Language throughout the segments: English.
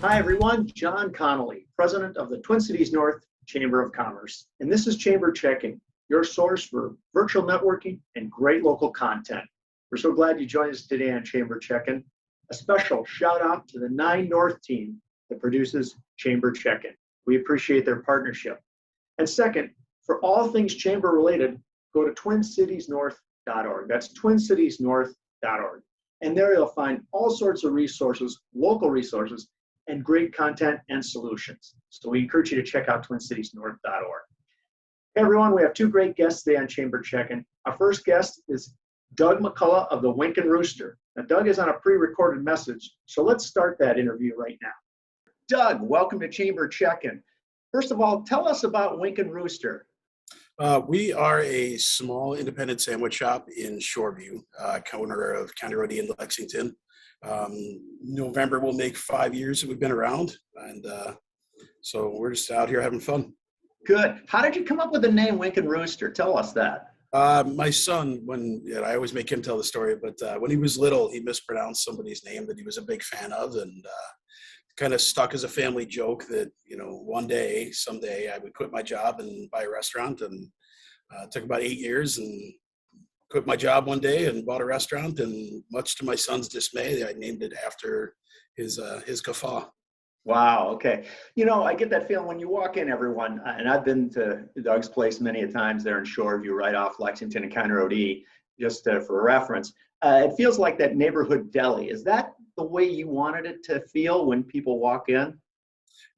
Hi, everyone. John Connolly, President of the Twin Cities North Chamber of Commerce. And this is Chamber Checking, your source for virtual networking and great local content. We're so glad you joined us today on Chamber Checking. A special shout out to the 9 North team that produces Chamber Checking. We appreciate their partnership. And second, for all things chamber related, go to twincitiesnorth.org. That's twincitiesnorth.org. And there you'll find all sorts of resources, local resources, and great content and solutions. So we encourage you to check out twincitiesnorth.org. Hey everyone, we have two great guests today on Chamber Checking. Our first guest is Doug McCullough of the Wink and Rooster. Now Doug is on a pre-recorded message, so let's start that interview right now. Doug, welcome to Chamber Checking. First of all, tell us about Wink and Rooster. We are a small independent sandwich shop in Shoreview, corner of County Road E in Lexington. November will make 5 years that we've been around, and so we're just out here having fun. Good. How did you come up with the name Wink and Rooster? Tell us that. My son, I always make him tell the story, but when he was little, he mispronounced somebody's name that he was a big fan of, and kind of stuck as a family joke that, someday I would quit my job and buy a restaurant, and it took about 8 years and quit my job one day and bought a restaurant, and much to my son's dismay, I named it after his guffaw. Wow. Okay. I get that feeling when you walk in, everyone, and I've been to Doug's place many a times there in Shoreview, right off Lexington and County Road E, just for reference. It feels like that neighborhood deli. Is that the way you wanted it to feel when people walk in?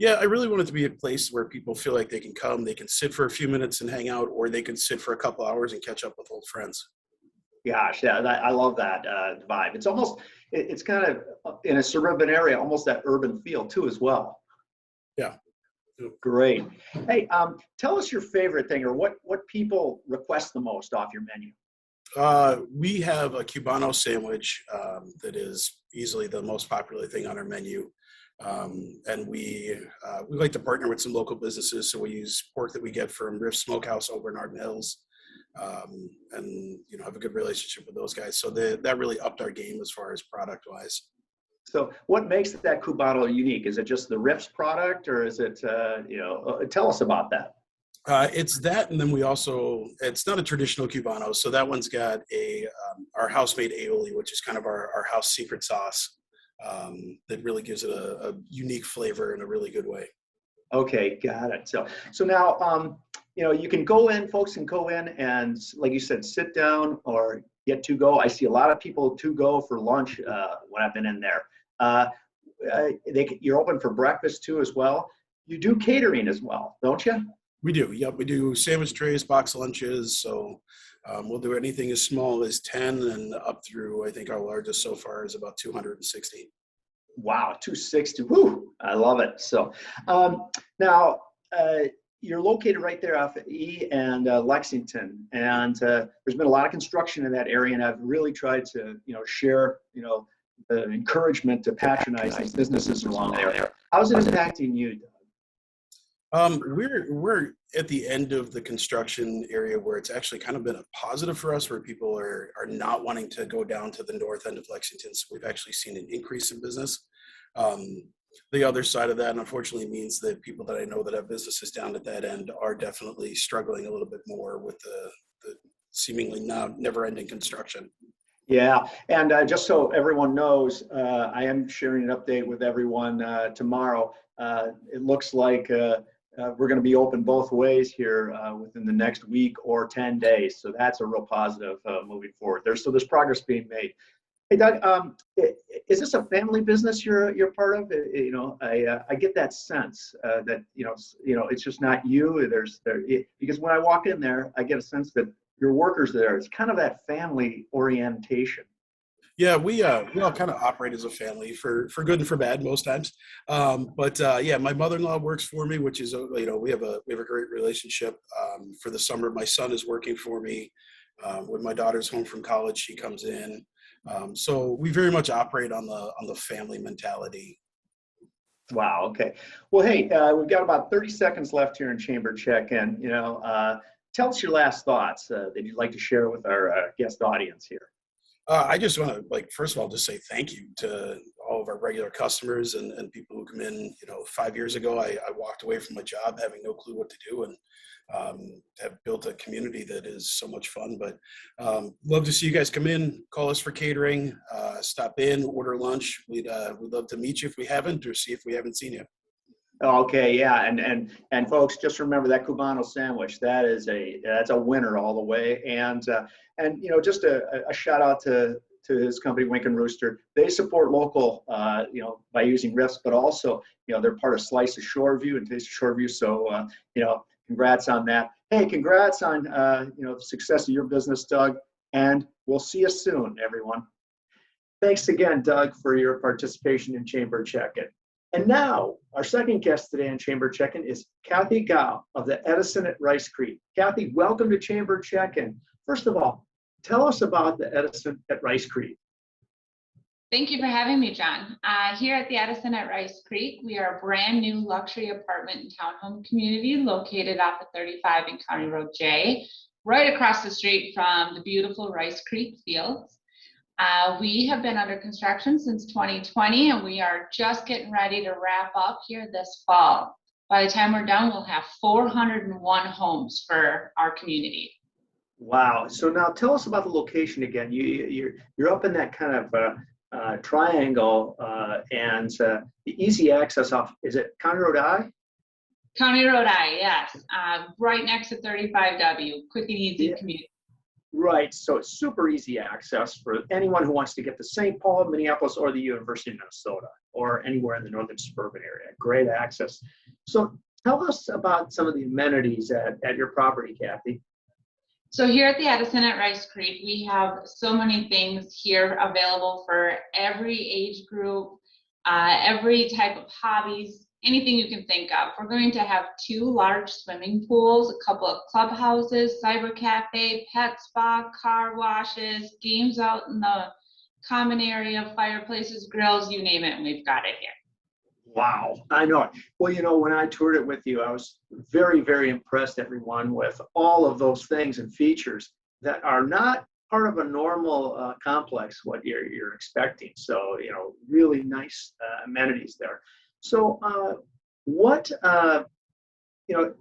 Yeah, I really want it to be a place where people feel like they can come, they can sit for a few minutes and hang out, or they can sit for a couple hours and catch up with old friends. Gosh, yeah, I love that vibe. It's kind of in a suburban area, almost that urban feel too, as well. Yeah. Great. Hey, tell us your favorite thing, or what people request the most off your menu. We have a Cubano sandwich that is easily the most popular thing on our menu. And we like to partner with some local businesses. So we use pork that we get from Riff Smokehouse over in Arden Hills. And have a good relationship with those guys. So that really upped our game as far as product wise. So what makes that Cubano unique? Is it just the Riff's product, or is it, tell us about that. It's that, and then it's not a traditional Cubano. So that one's got our house-made aioli, which is kind of our house secret sauce that really gives it a unique flavor in a really good way. Okay, got it. So now, folks can go in and, like you said, sit down or get to go. I see a lot of people to go for lunch when I've been in there. You're open for breakfast too as well. You do catering as well, don't you? We do. Yep, we do sandwich trays, box lunches. So we'll do anything as small as 10 and up through, I think our largest so far is about 260. Wow, 260. Woo, I love it. So now you're located right there off of E and Lexington, and there's been a lot of construction in that area, and I've really tried to share the encouragement to patronize these businesses along there. How's it impacting you, Doug? We're at the end of the construction area where it's actually kind of been a positive for us, where people are not wanting to go down to the north end of Lexington. So we've actually seen an increase in business. The other side of that, unfortunately, means that people that I know that have businesses down at that end are definitely struggling a little bit more with the seemingly now never-ending construction. Yeah, and just so everyone knows, I am sharing an update with everyone tomorrow. It looks like we're going to be open both ways here within the next week or 10 days. So that's a real positive moving forward. There's progress being made. Hey, Doug, is this a family business you're part of? I get that sense that it's just not you. Because when I walk in there, I get a sense that your workers there. It's kind of that family orientation. Yeah, we all kind of operate as a family for good and for bad most times. But my mother-in-law works for me, which is we have a great relationship. For the summer, my son is working for me. When my daughter's home from college, she comes in. So we very much operate on the family mentality. Wow. Okay. Well, hey, we've got about 30 seconds left here in Chamber Check-In. Tell us your last thoughts that you'd like to share with our guest audience here. I just want to, first of all, just say thank you to all of our regular customers and people who come in. 5 years ago, I walked away from my job having no clue what to do, and have built a community that is so much fun. But love to see you guys come in, call us for catering, stop in, order lunch. We'd love to meet you if we haven't, or see if we haven't seen you. Okay, yeah, and folks, just remember that Cubano sandwich. That's a winner all the way. And just a shout out to his company, Wink and Rooster. They support local, by using riffs, but also, they're part of Slice of Shoreview and Taste of Shoreview. So, congrats on that. Hey, congrats on the success of your business, Doug. And we'll see you soon, everyone. Thanks again, Doug, for your participation in Chamber Check-In. And now, our second guest today on Chamber Check-In is Kathy Gao of the Edison at Rice Creek. Kathy, welcome to Chamber Check-In. First of all, tell us about the Edison at Rice Creek. Thank you for having me, John. Here at the Edison at Rice Creek, we are a brand new luxury apartment and townhome community located off of 35 and County Road J, right across the street from the beautiful Rice Creek Fields. We have been under construction since 2020, and we are just getting ready to wrap up here this fall. By the time we're done, we'll have 401 homes for our community. Wow. So now tell us about the location again. You're up in that kind of triangle, and the easy access off, is it County Road I? County Road I, yes. Right next to 35W, quick and easy commute. Right, so it's super easy access for anyone who wants to get to St. Paul, Minneapolis, or the University of Minnesota, or anywhere in the northern suburban area. Great access. So tell us about some of the amenities at your property, Kathy. So here at the Edison at Rice Creek, we have so many things here available for every age group, every type of hobbies, anything you can think of. We're going to have 2 large swimming pools, a couple of clubhouses, cyber cafe, pet spa, car washes, games out in the common area, fireplaces, grills, you name it, and we've got it here. Wow, I know it. Well, when I toured it with you, I was very, very impressed, everyone, with all of those things and features that are not part of a normal complex, what you're expecting. So, really nice amenities there. So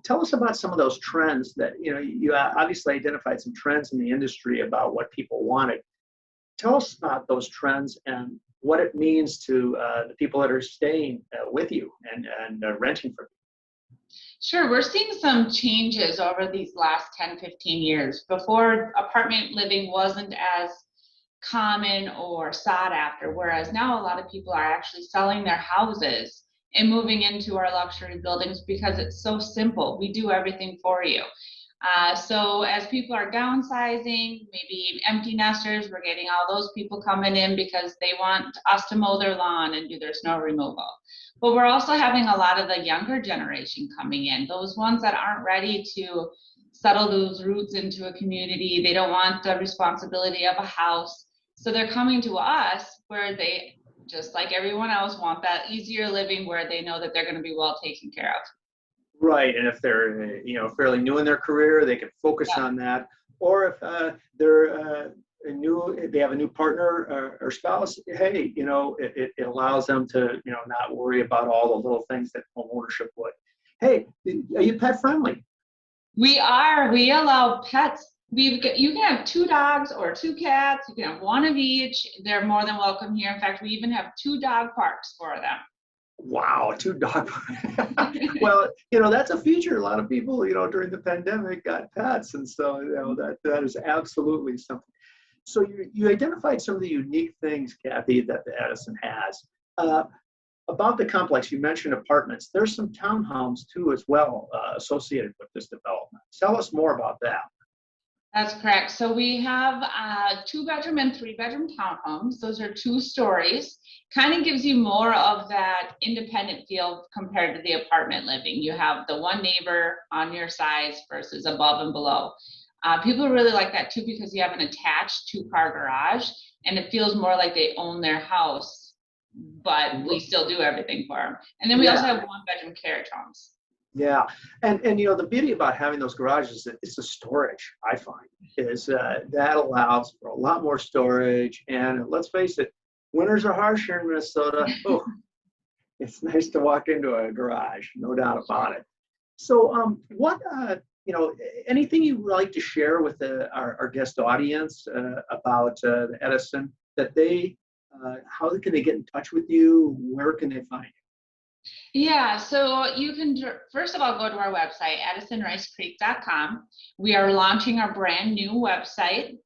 tell us about some of those trends that, you obviously identified some trends in the industry about what people wanted. Tell us about those trends and what it means to the people that are staying with you and renting from you. Sure, we're seeing some changes over these last 10, 15 years. Before, apartment living wasn't as common or sought after, whereas now a lot of people are actually selling their houses and moving into our luxury buildings because it's so simple. We do everything for you. So as people are downsizing, maybe empty nesters, we're getting all those people coming in because they want us to mow their lawn and do their snow removal. But we're also having a lot of the younger generation coming in, those ones that aren't ready to settle those roots into a community. They don't want the responsibility of a house. So they're coming to us where they, just like everyone else, want that easier living where they know that they're going to be well taken care of. Right, and if they're fairly new in their career, they can focus on that. Or if they're they have a new partner or spouse, hey, it allows them to not worry about all the little things that home ownership would. Hey, are you pet friendly? We are. We allow pets. You can have 2 dogs or 2 cats. You can have 1 of each. They're more than welcome here. In fact, we even have 2 dog parks for them. Wow, 2 dog parks. Well, that's a feature. A lot of people, during the pandemic got pets. And so, that is absolutely something. So you identified some of the unique things, Kathy, that the Edison has. About the complex, you mentioned apartments. There's some townhomes too as well associated with this development. Tell us more about that. That's correct. So we have 2-bedroom and 3-bedroom townhomes. Those are 2 stories. Kind of gives you more of that independent feel compared to the apartment living. You have the one neighbor on your sides versus above and below. People really like that too because you have an attached 2-car garage and it feels more like they own their house, but we still do everything for them. And then we also have 1-bedroom carriage homes. Yeah, and the beauty about having those garages is the storage. I find is that allows for a lot more storage. And let's face it, Winters are harsh here in Minnesota. Oh, it's nice to walk into a garage, no doubt about it. So, anything you would like to share with our guest audience about Edison, that how can they get in touch with you? Where can they find you? Yeah, so you can, first of all, go to our website, edisonricecreek.com. We are launching our brand new website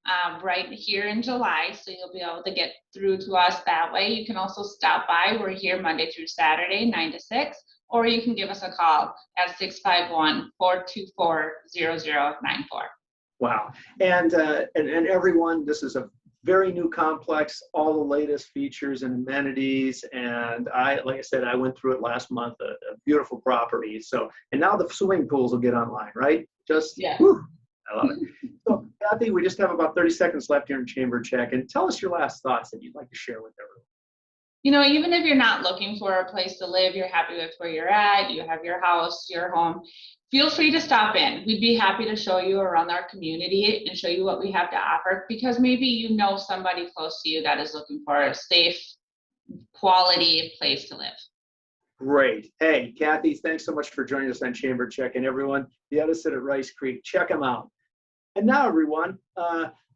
right here in July, so you'll be able to get through to us that way. You can also stop by. We're here Monday through Saturday, 9 to 6, or you can give us a call at 651-424-0094. Wow. And everyone, this is a very new complex, all the latest features and amenities. And like I said, I went through it last month, a beautiful property. So, and now the swimming pools will get online, right? Yeah. Whew, I love it. So Kathy, we just have about 30 seconds left here in Chamber Check. And tell us your last thoughts that you'd like to share with everyone. Even if you're not looking for a place to live, you're happy with where you're at, you have your house, your home, feel free to stop in. We'd be happy to show you around our community and show you what we have to offer, because maybe you know somebody close to you that is looking for a safe, quality place to live. Great. Hey, Kathy, thanks so much for joining us on Chamber Check. And everyone, the Edison at Rice Creek, check them out. And now, everyone,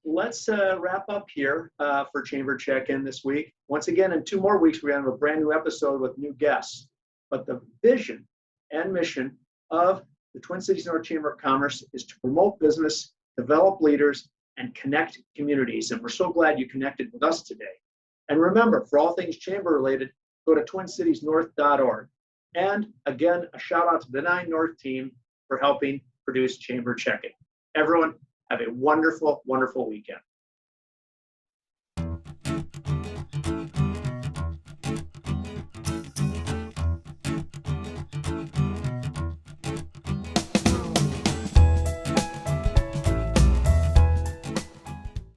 let's wrap up here for Chamber Check-In this week. Once again, in 2 more weeks, we're going to have a brand new episode with new guests. But the vision and mission of the Twin Cities North Chamber of Commerce is to promote business, develop leaders, and connect communities. And we're so glad you connected with us today. And remember, for all things chamber related, go to twincitiesnorth.org. And again, a shout out to the 9 North team for helping produce Chamber Check-In. Everyone, have a wonderful, wonderful weekend.